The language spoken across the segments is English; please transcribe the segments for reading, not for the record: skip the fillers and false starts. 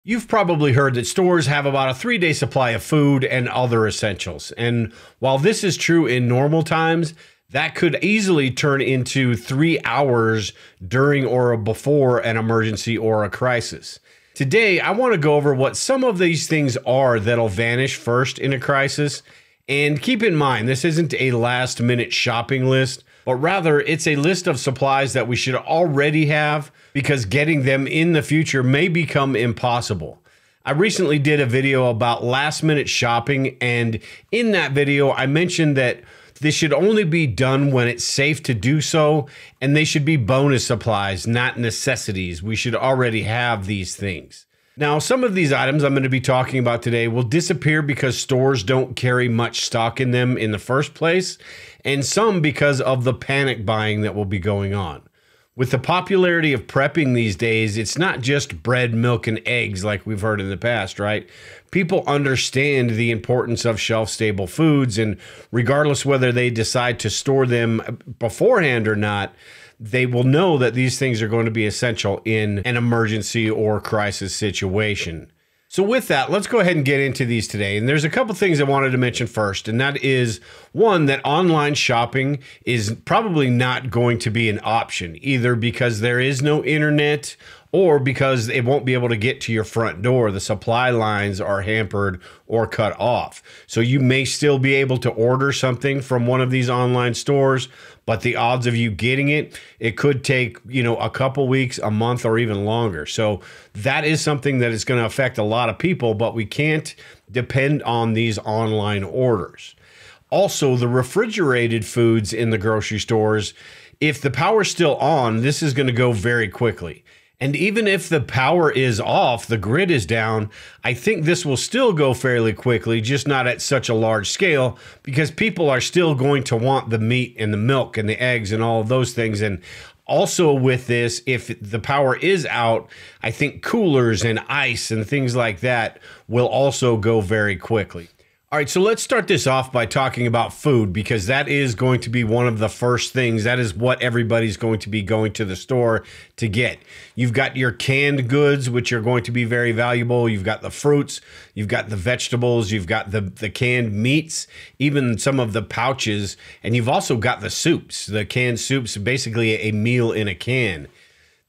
You've probably heard that stores have about a 3-day supply of food and other essentials. And while this is true in normal times, that could easily turn into 3 hours during or before an emergency or a crisis. Today, I want to go over what some of these things are that'll vanish first in a crisis. And keep in mind, this isn't a last-minute shopping list, but rather it's a list of supplies that we should already have because getting them in the future may become impossible. I recently did a video about last-minute shopping, and in that video, I mentioned that this should only be done when it's safe to do so, and they should be bonus supplies, not necessities. We should already have these things. Now, some of these items I'm going to be talking about today will disappear because stores don't carry much stock in them in the first place, and some because of the panic buying that will be going on. With the popularity of prepping these days, it's not just bread, milk, and eggs like we've heard in the past, right? People understand the importance of shelf-stable foods, and regardless whether they decide to store them beforehand or not, they will know that these things are going to be essential in an emergency or crisis situation. So with that, let's go ahead and get into these today. And there's a couple things I wanted to mention first, and that is, one, that online shopping is probably not going to be an option, either because there is no internet or because it won't be able to get to your front door. The supply lines are hampered or cut off. So you may still be able to order something from one of these online stores, but the odds of you getting it, it could take, a couple weeks, a month, or even longer. So that is something that is going to affect a lot of people, but we can't depend on these online orders. Also, the refrigerated foods in the grocery stores, if the power's still on, this is going to go very quickly. And even if the power is off, the grid is down, I think this will still go fairly quickly, just not at such a large scale, because people are still going to want the meat and the milk and the eggs and all of those things. And also with this, if the power is out, I think coolers and ice and things like that will also go very quickly. All right, so let's start this off by talking about food, because that is going to be one of the first things. That is what everybody's going to be going to the store to get. You've got your canned goods, which are going to be very valuable. You've got the fruits, you've got the vegetables, you've got the canned meats, even some of the pouches, and you've also got the soups. The canned soups, basically a meal in a can.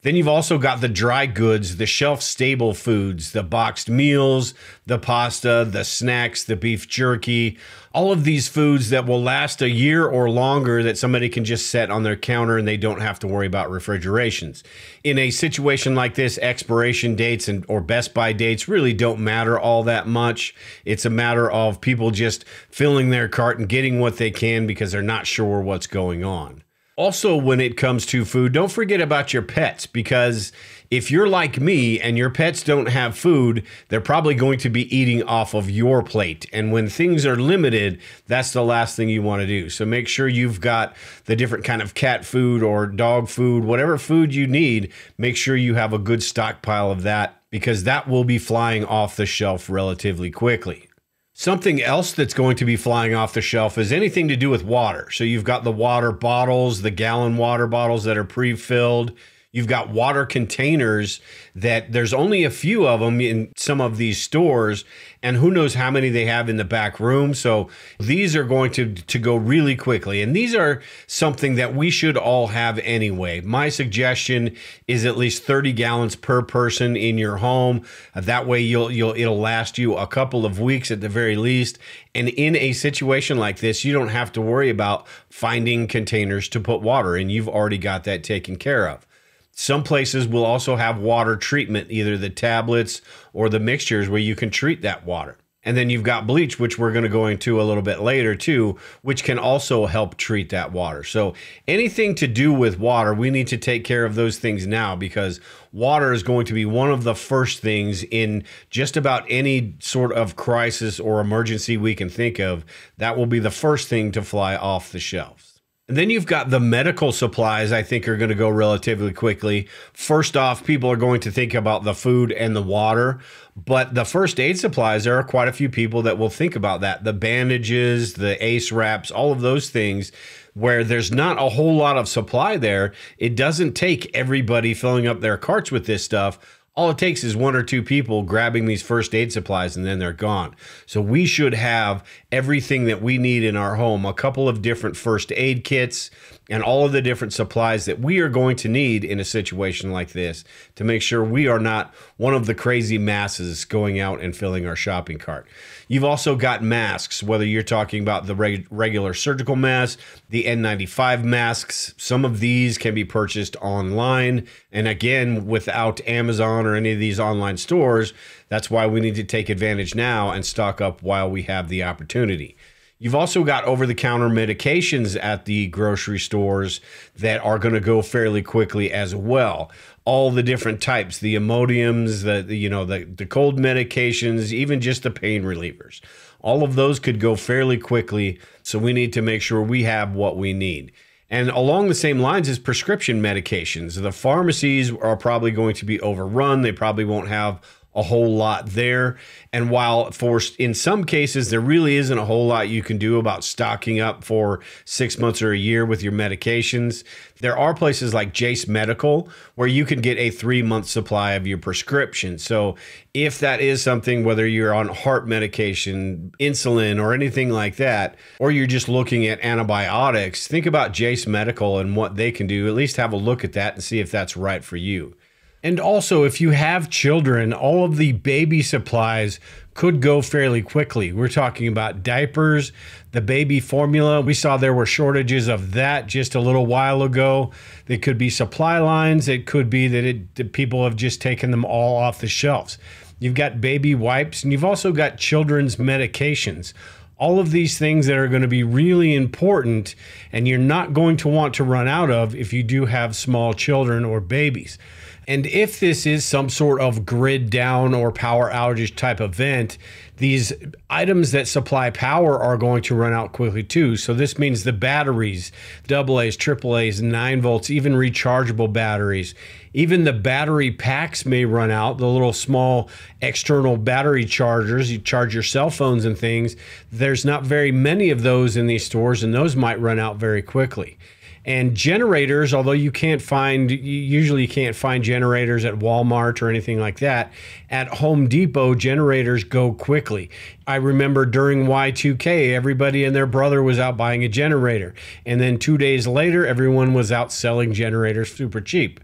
Then you've also got the dry goods, the shelf-stable foods, the boxed meals, the pasta, the snacks, the beef jerky, all of these foods that will last a year or longer that somebody can just set on their counter and they don't have to worry about refrigerations. In a situation like this, expiration dates or best by dates really don't matter all that much. It's a matter of people just filling their cart and getting what they can because they're not sure what's going on. Also, when it comes to food, don't forget about your pets, because if you're like me and your pets don't have food, they're probably going to be eating off of your plate. And when things are limited, that's the last thing you want to do. So make sure you've got the different kind of cat food or dog food, whatever food you need, make sure you have a good stockpile of that, because that will be flying off the shelf relatively quickly. Something else that's going to be flying off the shelf is anything to do with water. So you've got the water bottles, the gallon water bottles that are pre-filled. You've got water containers that there's only a few of them in some of these stores, and who knows how many they have in the back room. So these are going to go really quickly. And these are something that we should all have anyway. My suggestion is at least 30 gallons per person in your home. That way it'll last you a couple of weeks at the very least. And in a situation like this, you don't have to worry about finding containers to put water in. You've already got that taken care of. Some places will also have water treatment, either the tablets or the mixtures where you can treat that water. And then you've got bleach, which we're going to go into a little bit later too, which can also help treat that water. So anything to do with water, we need to take care of those things now, because water is going to be one of the first things in just about any sort of crisis or emergency we can think of. That will be the first thing to fly off the shelves. And then you've got the medical supplies, I think, are going to go relatively quickly. First off, people are going to think about the food and the water, but the first aid supplies, there are quite a few people that will think about that. The bandages, the ACE wraps, all of those things, where there's not a whole lot of supply there. It doesn't take everybody filling up their carts with this stuff. all it takes is one or two people grabbing these first aid supplies and then they're gone. So we should have everything that we need in our home, a couple of different first aid kits and all of the different supplies that we are going to need in a situation like this to make sure we are not one of the crazy masses going out and filling our shopping cart. You've also got masks, whether you're talking about the regular surgical mask, the N95 masks. Some of these can be purchased online. And again, without Amazon or any of these online stores, that's why we need to take advantage now and stock up while we have the opportunity. You've also got over-the-counter medications at the grocery stores that are going to go fairly quickly as well. All the different types, the Imodiums, the cold medications, even just the pain relievers. All of those could go fairly quickly, so we need to make sure we have what we need. And along the same lines as prescription medications, the pharmacies are probably going to be overrun. They probably won't have a whole lot there. And while in some cases, there really isn't a whole lot you can do about stocking up for 6 months or a year with your medications, there are places like Jase Medical where you can get a 3-month supply of your prescription. So if that is something, whether you're on heart medication, insulin, or anything like that, or you're just looking at antibiotics, think about Jase Medical and what they can do. At least have a look at that and see if that's right for you. And also, if you have children, all of the baby supplies could go fairly quickly. We're talking about diapers, the baby formula. We saw there were shortages of that just a little while ago. There could be supply lines. It could be that people have just taken them all off the shelves. You've got baby wipes, and you've also got children's medications. All of these things that are going to be really important, and you're not going to want to run out of if you do have small children or babies. And if this is some sort of grid down or power outage type event, these items that supply power are going to run out quickly too. So this means the batteries, AA's, AAA's, 9 volts, even rechargeable batteries, even the battery packs may run out, the little small external battery chargers, you charge your cell phones and things. There's not very many of those in these stores, and those might run out very quickly. And generators, although you usually can't find generators at Walmart or anything like that, at Home Depot, generators go quickly. I remember during Y2K, everybody and their brother was out buying a generator. And then 2 days later, everyone was out selling generators super cheap.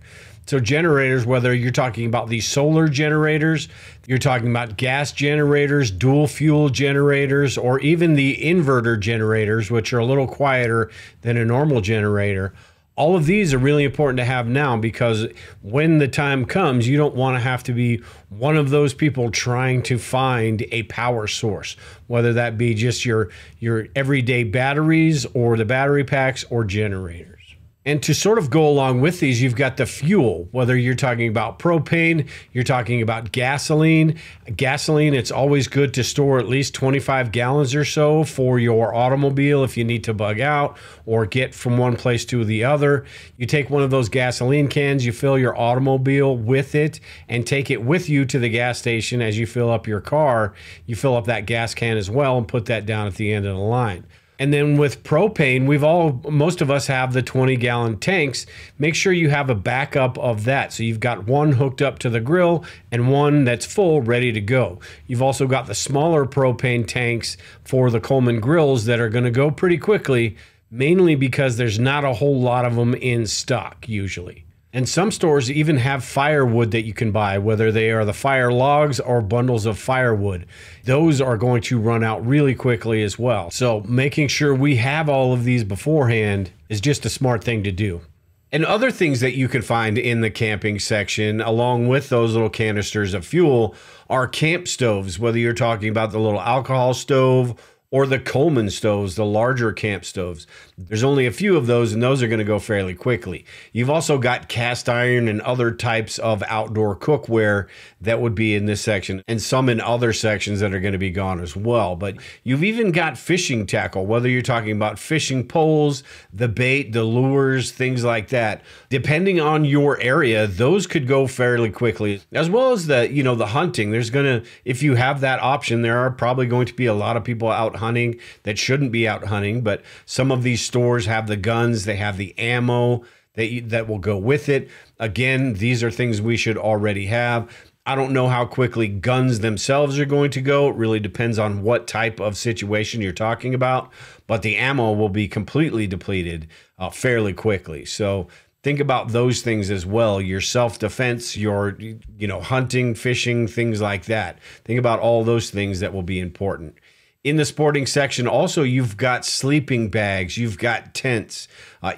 So generators, whether you're talking about these solar generators, you're talking about gas generators, dual fuel generators, or even the inverter generators, which are a little quieter than a normal generator. All of these are really important to have now, because when the time comes, you don't want to have to be one of those people trying to find a power source, whether that be just your everyday batteries or the battery packs or generators. And to sort of go along with these, you've got the fuel, whether you're talking about propane, you're talking about gasoline. Gasoline, it's always good to store at least 25 gallons or so for your automobile if you need to bug out or get from one place to the other. You take one of those gasoline cans, you fill your automobile with it, and take it with you to the gas station as you fill up your car. You fill up that gas can as well and put that down at the end of the line. And then with propane, most of us have the 20-gallon tanks. Make sure you have a backup of that. So you've got one hooked up to the grill and one that's full, ready to go. You've also got the smaller propane tanks for the Coleman grills that are going to go pretty quickly, mainly because there's not a whole lot of them in stock usually. And some stores even have firewood that you can buy, whether they are the fire logs or bundles of firewood. Those are going to run out really quickly as well. So making sure we have all of these beforehand is just a smart thing to do. And other things that you can find in the camping section, along with those little canisters of fuel, are camp stoves, whether you're talking about the little alcohol stove or the Coleman stoves, the larger camp stoves. There's only a few of those, and those are going to go fairly quickly. You've also got cast iron and other types of outdoor cookware that would be in this section, and some in other sections that are going to be gone as well. But you've even got fishing tackle, whether you're talking about fishing poles, the bait, the lures, things like that. Depending on your area, those could go fairly quickly, as well as the hunting. If you have that option, there are probably going to be a lot of people out hunting that shouldn't be out hunting, but some of these stores have the guns, they have the ammo that will go with it. Again, these are things we should already have. I don't know how quickly guns themselves are going to go. It really depends on what type of situation you're talking about, but the ammo will be completely depleted fairly quickly. So think about those things as well. Your self-defense, your, hunting, fishing, things like that. Think about all those things that will be important. In the sporting section, also, you've got sleeping bags, you've got tents,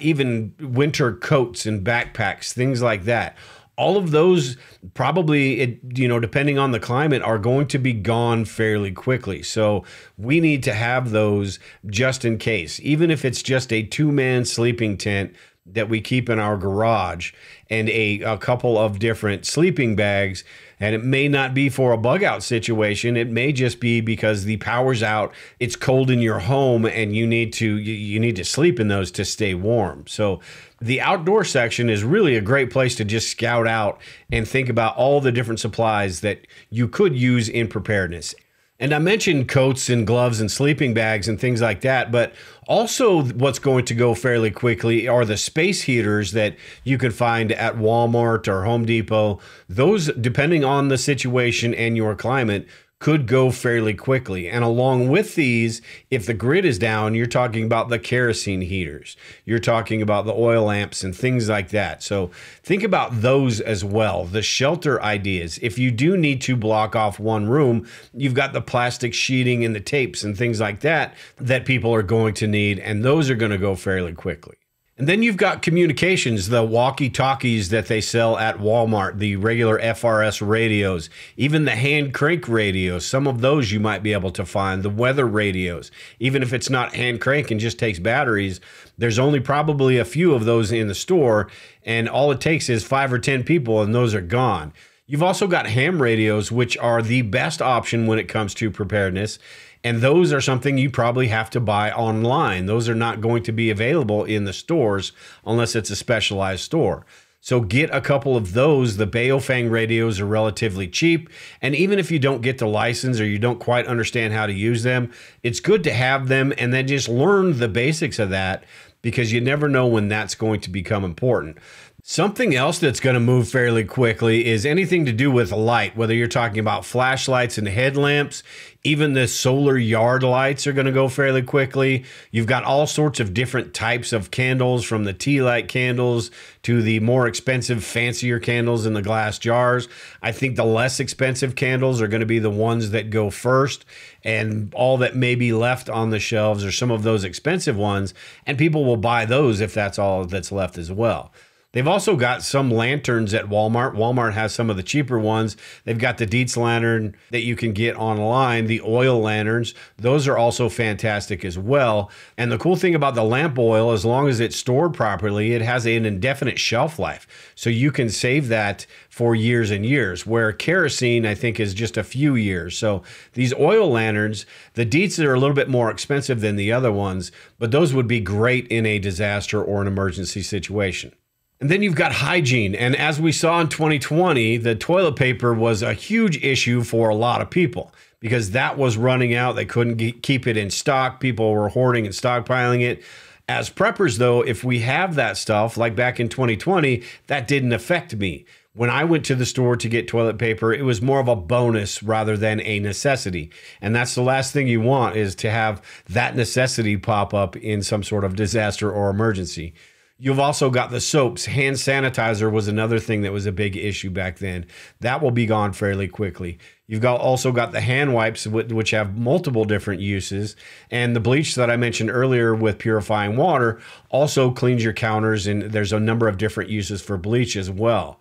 even winter coats and backpacks, things like that. All of those probably, depending on the climate, are going to be gone fairly quickly. So we need to have those just in case, even if it's just a 2-man sleeping tent that we keep in our garage and a couple of different sleeping bags. And it may not be for a bug out situation. It may just be because the power's out, it's cold in your home, and you need to sleep in those to stay warm. So the outdoor section is really a great place to just scout out and think about all the different supplies that you could use in preparedness. And I mentioned coats and gloves and sleeping bags and things like that, but also what's going to go fairly quickly are the space heaters that you can find at Walmart or Home Depot. Those, depending on the situation and your climate, could go fairly quickly. And along with these, if the grid is down, you're talking about the kerosene heaters. You're talking about the oil lamps and things like that. So think about those as well. The shelter ideas. If you do need to block off one room, you've got the plastic sheeting and the tapes and things like that that people are going to need, and those are going to go fairly quickly. And then you've got communications, the walkie-talkies that they sell at Walmart, the regular FRS radios, even the hand crank radios. Some of those you might be able to find, the weather radios. Even if it's not hand crank and just takes batteries, there's only probably a few of those in the store, and all it takes is 5 or 10 people, and those are gone. You've also got ham radios, which are the best option when it comes to preparedness. And those are something you probably have to buy online. Those are not going to be available in the stores unless it's a specialized store. So get a couple of those. The Baofeng radios are relatively cheap. And even if you don't get the license or you don't quite understand how to use them, it's good to have them and then just learn the basics of that, because you never know when that's going to become important. Something else that's going to move fairly quickly is anything to do with light, whether you're talking about flashlights and headlamps. Even the solar yard lights are going to go fairly quickly. You've got all sorts of different types of candles, from the tea light candles to the more expensive, fancier candles in the glass jars. I think the less expensive candles are going to be the ones that go first, and all that may be left on the shelves are some of those expensive ones, and people will buy those if that's all that's left as well. They've also got some lanterns at Walmart. Walmart has some of the cheaper ones. They've got the Dietz lantern that you can get online, the oil lanterns. Those are also fantastic as well. And the cool thing about the lamp oil, as long as it's stored properly, it has an indefinite shelf life. So you can save that for years and years, where kerosene, I think, is just a few years. So these oil lanterns, the Dietz are a little bit more expensive than the other ones, but those would be great in a disaster or an emergency situation. And then you've got hygiene. And as we saw in 2020, the toilet paper was a huge issue for a lot of people because that was running out. They couldn't keep it in stock. People were hoarding and stockpiling it. As preppers, though, if we have that stuff, like back in 2020, that didn't affect me. When I went to the store to get toilet paper, it was more of a bonus rather than a necessity. And that's the last thing you want, is to have that necessity pop up in some sort of disaster or emergency. You've also got the soaps. Hand sanitizer was another thing that was a big issue back then. That will be gone fairly quickly. You've also got the hand wipes, which have multiple different uses. And the bleach that I mentioned earlier with purifying water also cleans your counters, and there's a number of different uses for bleach as well.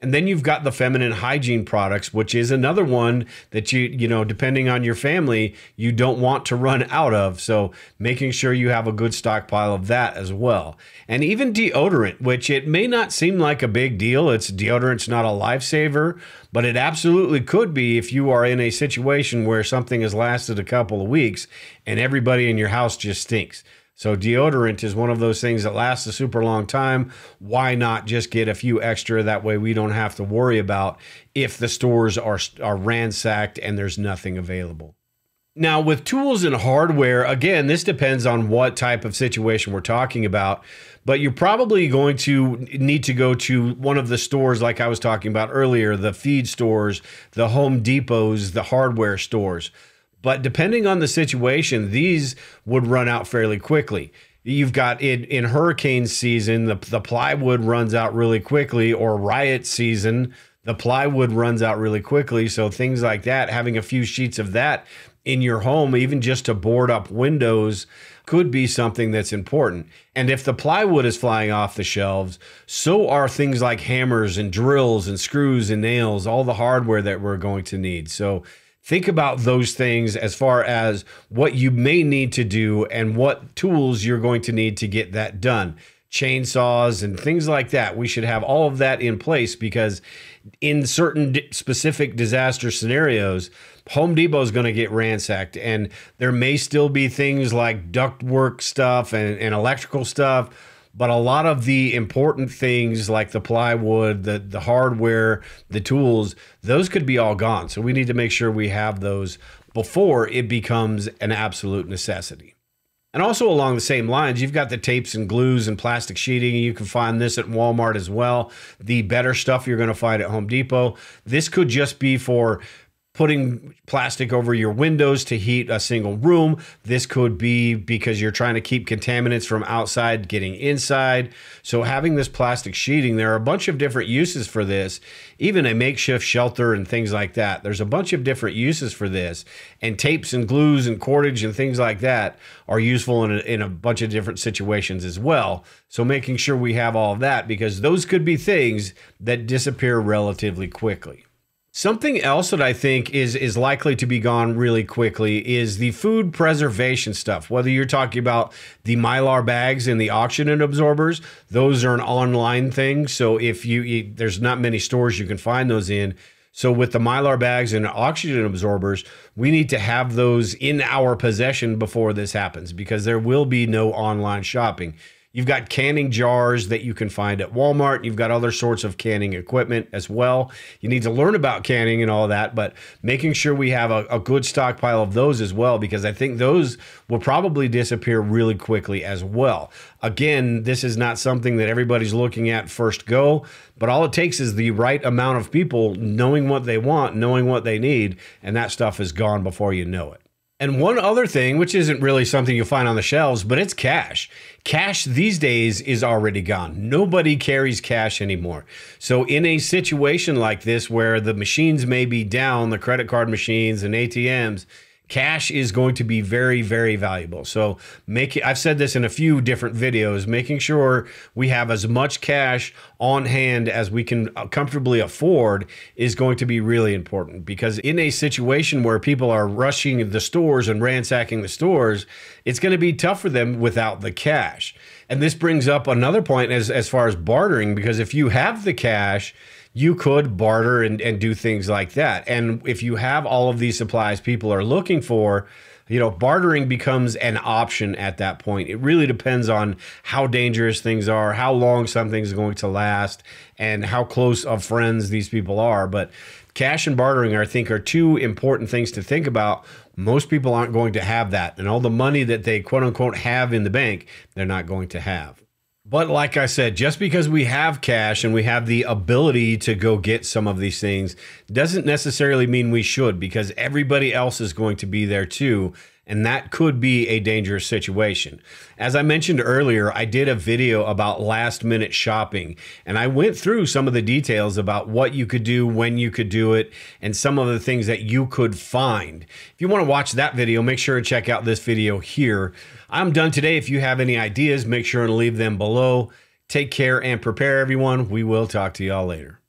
And then you've got the feminine hygiene products, which is another one that you know, depending on your family, you don't want to run out of. So making sure you have a good stockpile of that as well. And even deodorant, which it may not seem like a big deal. Deodorant's not a lifesaver, but it absolutely could be if you are in a situation where something has lasted a couple of weeks and everybody in your house just stinks. So deodorant is one of those things that lasts a super long time. Why not just get a few extra? That way we don't have to worry about if the stores are ransacked and there's nothing available. Now, with tools and hardware, again, this depends on what type of situation we're talking about, but you're probably going to need to go to one of the stores like I was talking about earlier, the feed stores, the Home Depots, the hardware stores. But depending on the situation, these would run out fairly quickly. You've got in hurricane season, the plywood runs out really quickly, or riot season, the plywood runs out really quickly. So things like that, having a few sheets of that in your home, even just to board up windows, could be something that's important. And if the plywood is flying off the shelves, so are things like hammers and drills and screws and nails, all the hardware that we're going to need. So think about those things as far as what you may need to do and what tools you're going to need to get that done. Chainsaws and things like that. We should have all of that in place, because in certain specific disaster scenarios, Home Depot is going to get ransacked, and there may still be things like ductwork stuff and electrical stuff, but a lot of the important things like the plywood, the hardware, the tools, those could be all gone. So we need to make sure we have those before it becomes an absolute necessity. And also along the same lines, you've got the tapes and glues and plastic sheeting. You can find this at Walmart as well. The better stuff you're going to find at Home Depot. This could just be for putting plastic over your windows to heat a single room. This could be because you're trying to keep contaminants from outside getting inside. So having this plastic sheeting, there are a bunch of different uses for this, even a makeshift shelter and things like that. There's a bunch of different uses for this, and tapes and glues and cordage and things like that are useful in a bunch of different situations as well. So making sure we have all of that, because those could be things that disappear relatively quickly. Something else that I think is likely to be gone really quickly is the food preservation stuff. Whether you're talking about the Mylar bags and the oxygen absorbers, those are an online thing. So if there's not many stores you can find those in. So with the Mylar bags and oxygen absorbers, we need to have those in our possession before this happens, because there will be no online shopping. You've got canning jars that you can find at Walmart. You've got other sorts of canning equipment as well. You need to learn about canning and all that, but making sure we have a good stockpile of those as well, because I think those will probably disappear really quickly as well. Again, this is not something that everybody's looking at first go, but all it takes is the right amount of people knowing what they want, knowing what they need, and that stuff is gone before you know it. And one other thing, which isn't really something you'll find on the shelves, but it's cash. Cash these days is already gone. Nobody carries cash anymore. So in a situation like this where the machines may be down, the credit card machines and ATMs, cash is going to be very, very valuable. So I've said this in a few different videos, making sure we have as much cash on hand as we can comfortably afford is going to be really important, because in a situation where people are rushing the stores and ransacking the stores, it's going to be tough for them without the cash. And this brings up another point as far as bartering, because if you have the cash, you could barter and do things like that. And if you have all of these supplies people are looking for, bartering becomes an option at that point. It really depends on how dangerous things are, how long something's going to last, and how close of friends these people are. But cash and bartering, I think, are two important things to think about. Most people aren't going to have that. And all the money that they quote unquote have in the bank, they're not going to have. But like I said, just because we have cash and we have the ability to go get some of these things doesn't necessarily mean we should, because everybody else is going to be there too. And that could be a dangerous situation. As I mentioned earlier, I did a video about last minute shopping, and I went through some of the details about what you could do, when you could do it, and some of the things that you could find. If you want to watch that video, make sure to check out this video here. I'm done today. If you have any ideas, make sure to leave them below. Take care and prepare, everyone. We will talk to y'all later.